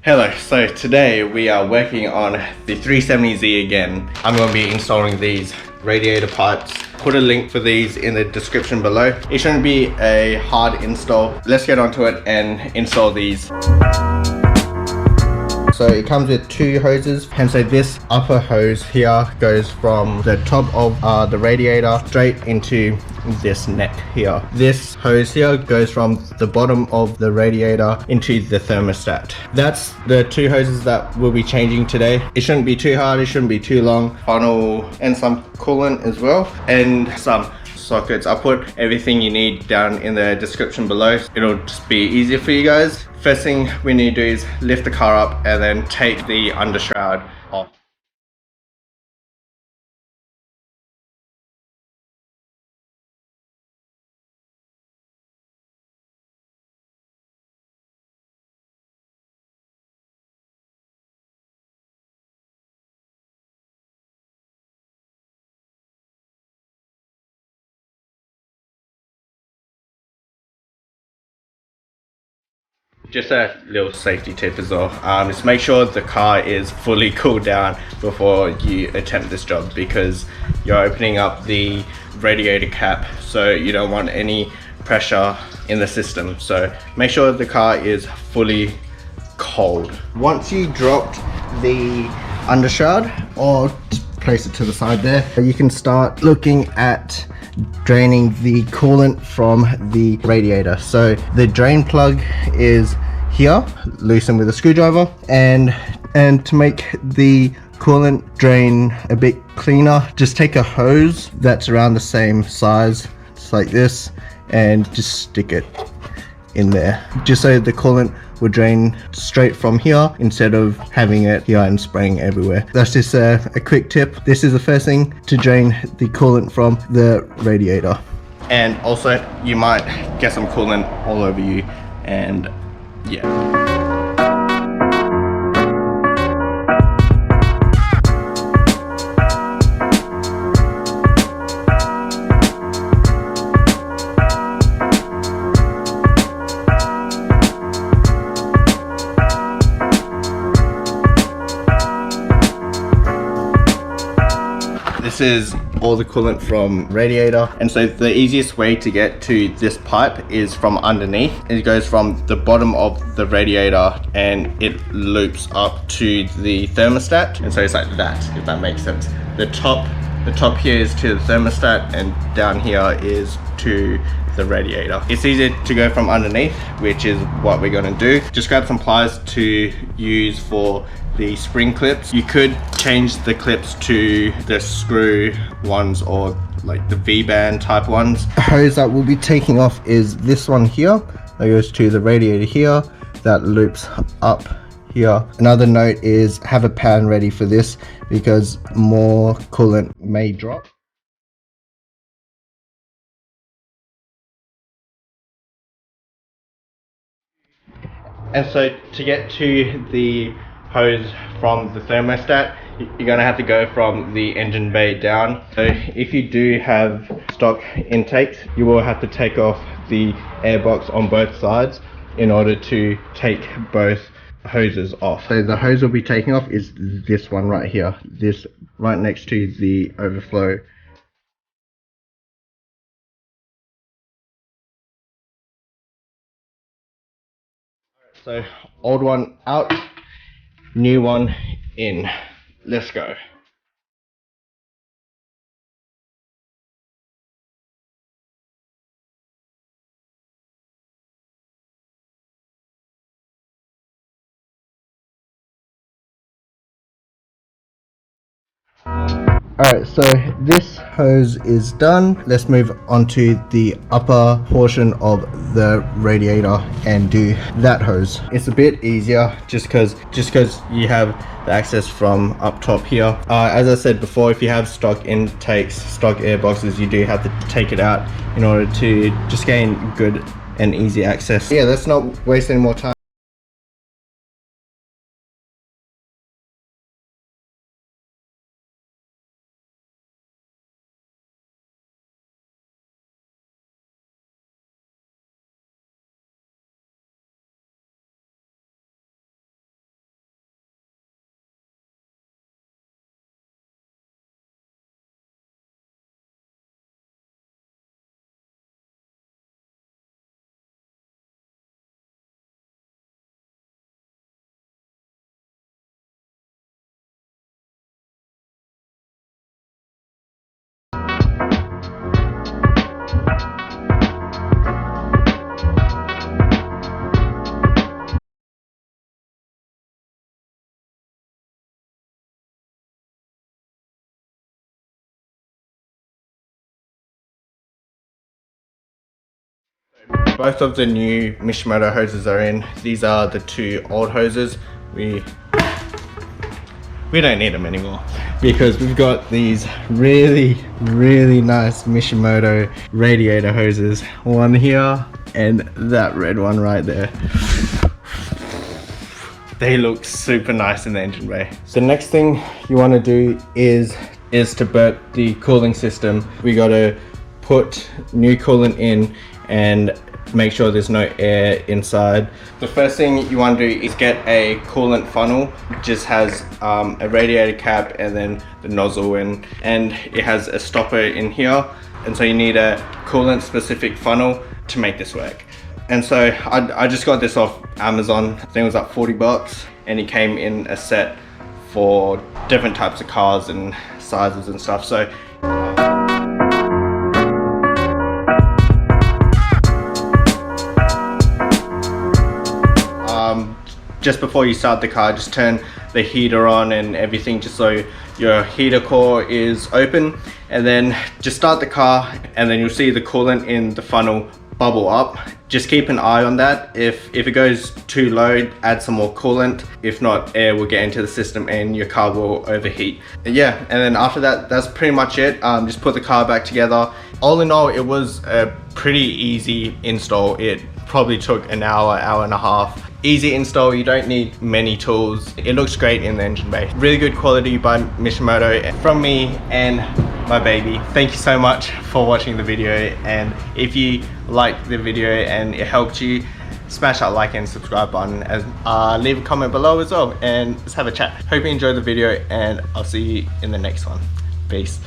Hello, so today we are working on the 370Z again. I'm going to be installing these radiator pipes. Put a link for these in the description below. It shouldn't be a hard install. Let's get onto it and install these. So it comes with two hoses, and so this upper hose here goes from the top of the radiator straight into this neck here. This hose here goes from the bottom of the radiator into the thermostat. That's the two hoses that we'll be changing today. It shouldn't be too hard, it shouldn't be too long. Funnel and some coolant as well, and some sockets. I'll put everything you need down in the description below. It'll just be easier for you guys. First thing we need to do is lift the car up and then take the undershroud off. Just a little safety tip as well, just make sure the car is fully cooled down before you attempt this job, because you're opening up the radiator cap, so you don't want any pressure in the system. So make sure the car is fully cold. Once you dropped the undershroud, or place it to the side there, you can start looking at draining the coolant from the radiator. So the drain plug is here, loosen with a screwdriver, and to make the coolant drain a bit cleaner, just take a hose that's around the same size, just like this, and just stick it in there, just so the coolant will drain straight from here instead of having it here and spraying everywhere. That's just a quick tip. This is the first thing to drain the coolant from the radiator. And also you might get some coolant all over you, and yeah. This is all the coolant from radiator, and so the easiest way to get to this pipe is from underneath. It goes from the bottom of the radiator and it loops up to the thermostat, and so it's like that, if that makes sense. The top here is to the thermostat, and down here is to the radiator. It's easier to go from underneath, which is what we're going to do. Just grab some pliers to use for the spring clips. You could change the clips to the screw ones, or like the V-band type ones. The hose that we'll be taking off is this one here, that goes to the radiator here, that loops up here. Another note is have a pan ready for this, because more coolant may drop. And so to get to the hose from the thermostat, you're going to have to go from the engine bay down. So if you do have stock intakes, you will have to take off the airbox on both sides in order to take both hoses off. So the hose we'll be taking off is this one right here, this right next to the overflow. So old one out, new one in. Let's go. Alright, so this hose is done. Let's move on to the upper portion of the radiator and do that hose. It's a bit easier just because you have the access from up top here. As I said before, if you have stock intakes, stock airboxes, you do have to take it out in order to just gain good and easy access. Yeah, let's not waste any more time. Both of the new Mishimoto hoses are in. These are the 2 old hoses. We don't need them anymore because we've got these really nice Mishimoto radiator hoses. One here and that red one right there. They look super nice in the engine bay. So the next thing you want to do is to burp the cooling system. We got to put new coolant in and make sure there's no air inside. The first thing you want to do is get a coolant funnel. It just has a radiator cap and then the nozzle in, and it has a stopper in here, and so you need a coolant specific funnel to make this work. And so I just got this off Amazon. I think it was like 40 bucks, and it came in a set for different types of cars and sizes and stuff. So just before you start the car, just turn the heater on and everything, just so your heater core is open, and then just start the car, and then you'll see the coolant in the funnel bubble up. Just keep an eye on that. If it goes too low, add some more coolant. If not, air will get into the system and your car will overheat. Yeah, and then after that, that's pretty much it. Just put the car back together. All in all, it was a pretty easy install. It probably took an hour and a half. Easy install, you don't need many tools. It looks great in the engine bay. Really good quality by Mishimoto from me and my baby. Thank you so much for watching the video, and if you liked the video and it helped you, smash that like and subscribe button, and leave a comment below as well, and let's have a chat. Hope you enjoyed the video, and I'll see you in the next one. Peace.